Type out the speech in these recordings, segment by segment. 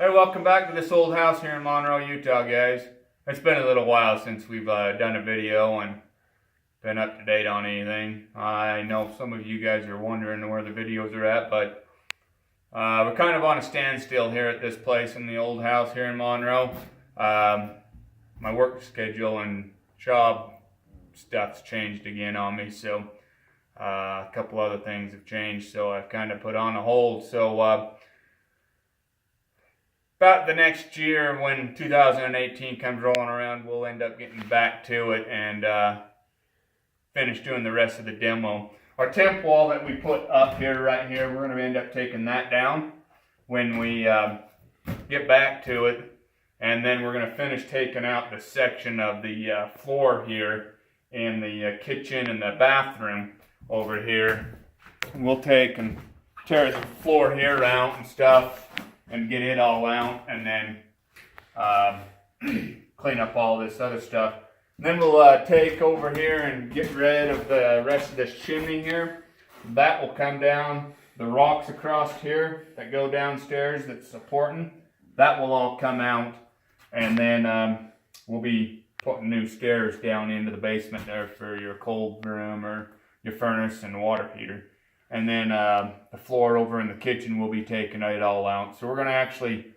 Hey, welcome back to this old house here in Monroe, Utah, guys. It's been a little while since we've done a video and been up to date on anything. I know some of you guys are wondering where the videos are at, but we're kind of on a standstill here at this place in the old house here in Monroe. My work schedule and job stuff's changed again on me, so a couple other things have changed, so I've kind of put on a hold. So about the next year, when 2018 comes rolling around, we'll end up getting back to it and finish doing the rest of the demo. Our temp wall that we put up here, right here, we're going to end up taking that down when we get back to it. And then we're going to finish taking out the section of the floor here in the kitchen and the bathroom over here. And we'll take and tear the floor here out and stuff and get it all out, and then clean up all this other stuff. And then we'll take over here and get rid of the rest of this chimney here. That will come down. The rocks across here that go downstairs that's supporting, that will all come out. And then we'll be putting new stairs down into the basement there for your cold room or your furnace and water heater. And then the floor over in the kitchen will be taking it all out. So we're going to actually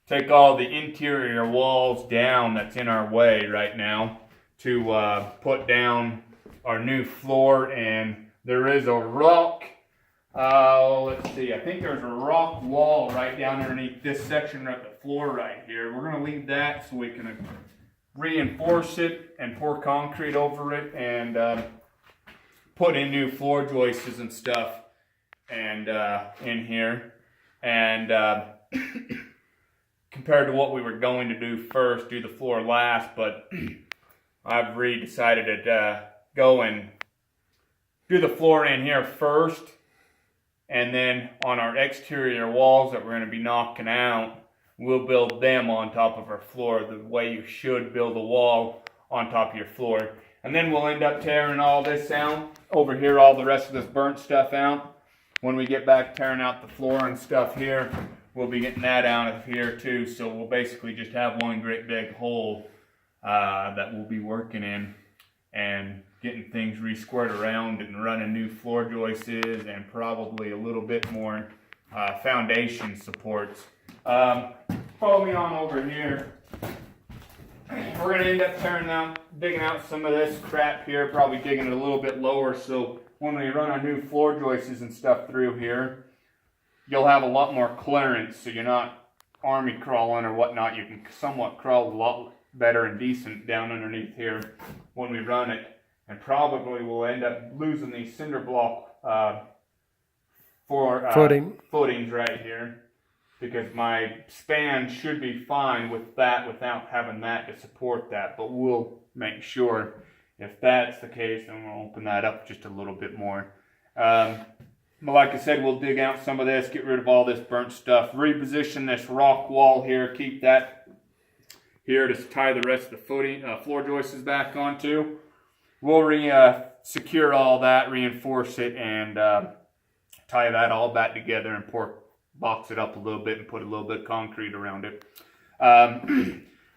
take all the interior walls down that's in our way right now to put down our new floor. And there is a rock, let's see, I think there's a rock wall right down underneath this section of the floor right here. We're going to leave that so we can reinforce it and pour concrete over it and put in new floor joists and stuff and in here. And compared to what we were going to do first, do the floor last, but I've decided to go and do the floor in here first, and then on our exterior walls that we're going to be knocking out, we'll build them on top of our floor the way you should build a wall on top of your floor. And then we'll end up tearing all this out over here, all the rest of this burnt stuff out. When we get back tearing out the floor and stuff here, we'll be getting that out of here too. So we'll basically just have one great big hole that we'll be working in and getting things re-squared around and running new floor joists and probably a little bit more foundation supports. Follow me on over here. We're going to end up digging out some of this crap here, probably digging it a little bit lower, so when we run our new floor joists and stuff through here, you'll have a lot more clearance, so you're not army crawling or whatnot. You can somewhat crawl a lot better and decent down underneath here when we run it, and probably we'll end up losing these cinder block footings right here, because my span should be fine with that without having that to support that. But we'll make sure if that's the case, then we'll open that up just a little bit more. But like I said, we'll dig out some of this, get rid of all this burnt stuff, reposition this rock wall here, keep that here to tie the rest of the floor joists back onto. We'll secure all that, reinforce it, and tie that all back together and box it up a little bit and put a little bit of concrete around it.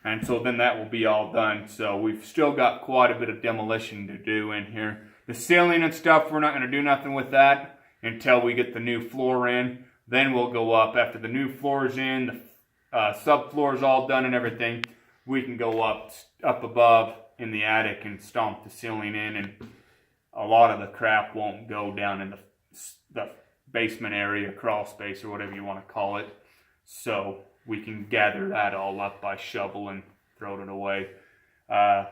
And so then that will be all done. So we've still got quite a bit of demolition to do in here. The ceiling and stuff, we're not going to do nothing with that until we get the new floor in. Then we'll go up. After the new floor's in, the subfloor's all done and everything, we can go up above in the attic and stomp the ceiling in, and a lot of the crap won't go down in the basement area, crawl space, or whatever you want to call it. So we can gather that all up by shovel and throw it away.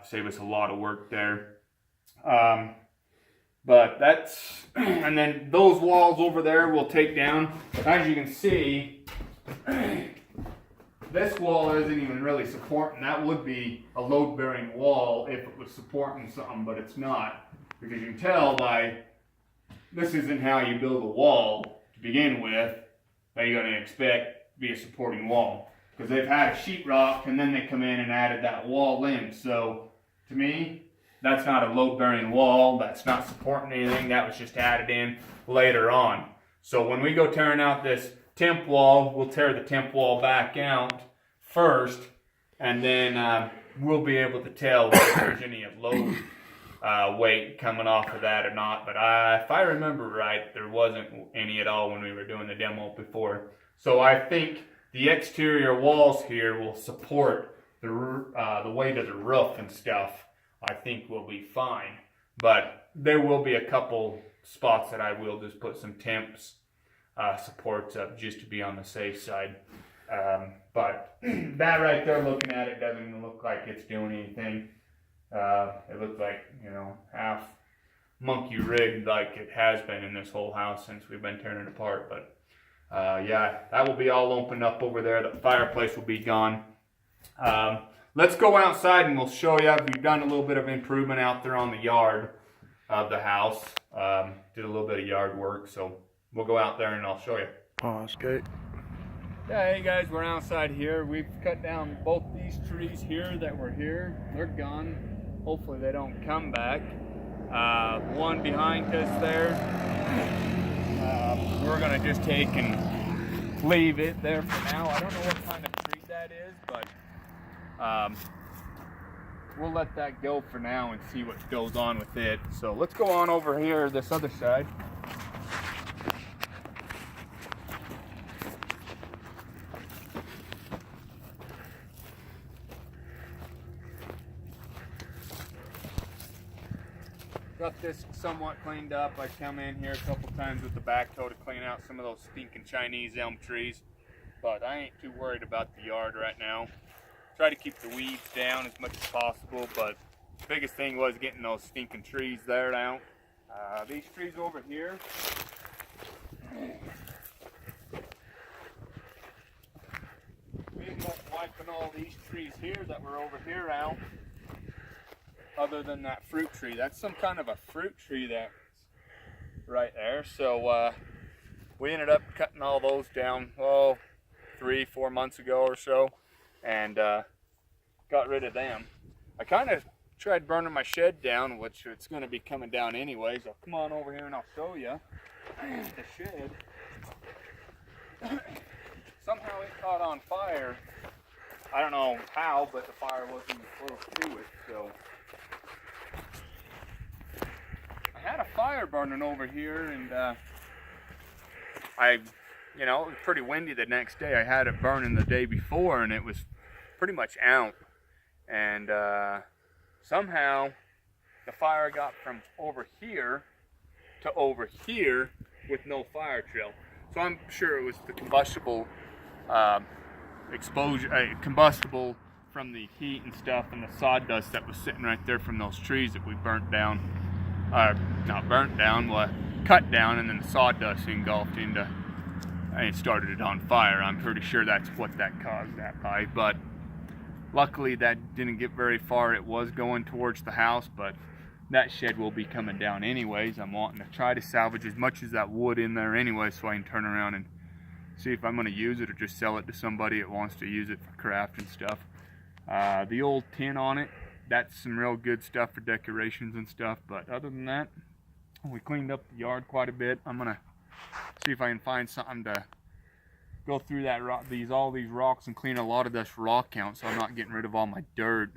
Save us a lot of work there. But that's, and then those walls over there we'll take down. As you can see, this wall isn't even really supporting. That would be a load-bearing wall if it was supporting something, but it's not. Because you can tell by, this isn't how you build a wall to begin with, that you're going to expect to be a supporting wall. Because they've had a sheetrock and then they come in and added that wall in. So, to me, that's not a load-bearing wall. That's not supporting anything. That was just added in later on. So when we go tearing out this temp wall, we'll tear the temp wall back out first, and then we'll be able to tell if there's any load weight coming off of that or not. But if I remember right, there wasn't any at all when we were doing the demo before. So I think the exterior walls here will support the weight of the roof and stuff. I think we'll be fine. But there will be a couple spots that I will just put some temps supports up just to be on the safe side. But that right there, looking at it, doesn't even look like it's doing anything. It looks like, you know, half monkey rigged like it has been in this whole house since we've been tearing it apart. But yeah, that will be all opened up over there. The fireplace will be gone. Let's go outside and we'll show you. We've done a little bit of improvement out there on the yard of the house. Did a little bit of yard work, so we'll go out there and I'll show you. Pause, okay. Yeah, hey guys, we're outside here. We've cut down both these trees here that were here. They're gone. Hopefully they don't come back. One behind us there. We're gonna just take and leave it there for now. I don't know what kind of tree that is, but we'll let that go for now and see what goes on with it. So let's go on over here, this other side. Got this somewhat cleaned up. I come in here a couple times with the backhoe to clean out some of those stinking Chinese elm trees. But I ain't too worried about the yard right now. Try to keep the weeds down as much as possible, but the biggest thing was getting those stinking trees there out. These trees over here, we ended up wiping all these trees here that were over here out. Other than that fruit tree, that's some kind of a fruit tree that's right there. So we ended up cutting all those down, 3-4 months ago or so, and got rid of them. I kind of tried burning my shed down, which it's going to be coming down anyways. I'll come on over here and I'll show you the shed. Somehow it caught on fire. I don't know how, but the fire wasn't close to it, so. I had a fire burning over here, and it was pretty windy the next day. I had it burning the day before, and it was pretty much out. And somehow the fire got from over here to over here with no fire trail. So I'm sure it was the combustible combustible from the heat and stuff, and the sawdust that was sitting right there from those trees that we burnt down. Not burnt down, well, cut down, and then the sawdust engulfed into and started it on fire. I'm pretty sure that's what that caused that by, but luckily that didn't get very far. It was going towards the house, but that shed will be coming down anyways. I'm wanting to try to salvage as much as that wood in there anyway, so I can turn around and see if I'm going to use it or just sell it to somebody that wants to use it for craft and stuff. The old tin on it, that's some real good stuff for decorations and stuff, but other than that, we cleaned up the yard quite a bit. I'm gonna see if I can find something to go through that all these rocks and clean a lot of this rock out, so I'm not getting rid of all my dirt.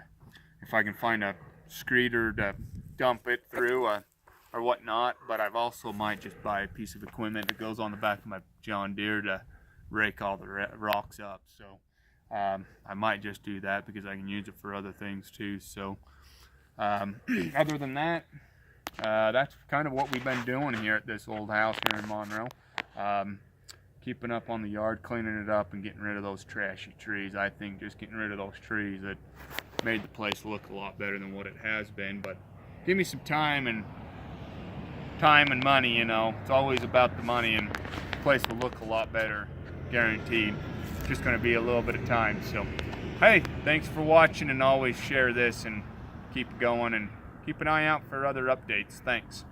If I can find a screeder to dump it through or whatnot, but I've also might just buy a piece of equipment that goes on the back of my John Deere to rake all the rocks up. So I might just do that because I can use it for other things too. So other than that, that's kind of what we've been doing here at this old house here in Monroe. Keeping up on the yard, cleaning it up, and getting rid of those trashy trees. I think just getting rid of those trees that made the place look a lot better than what it has been. But give me some time and money, it's always about the money, and the place will look a lot better, guaranteed. Just going to be a little bit of time. So hey, thanks for watching, and always share this and keep going and keep an eye out for other updates. Thanks.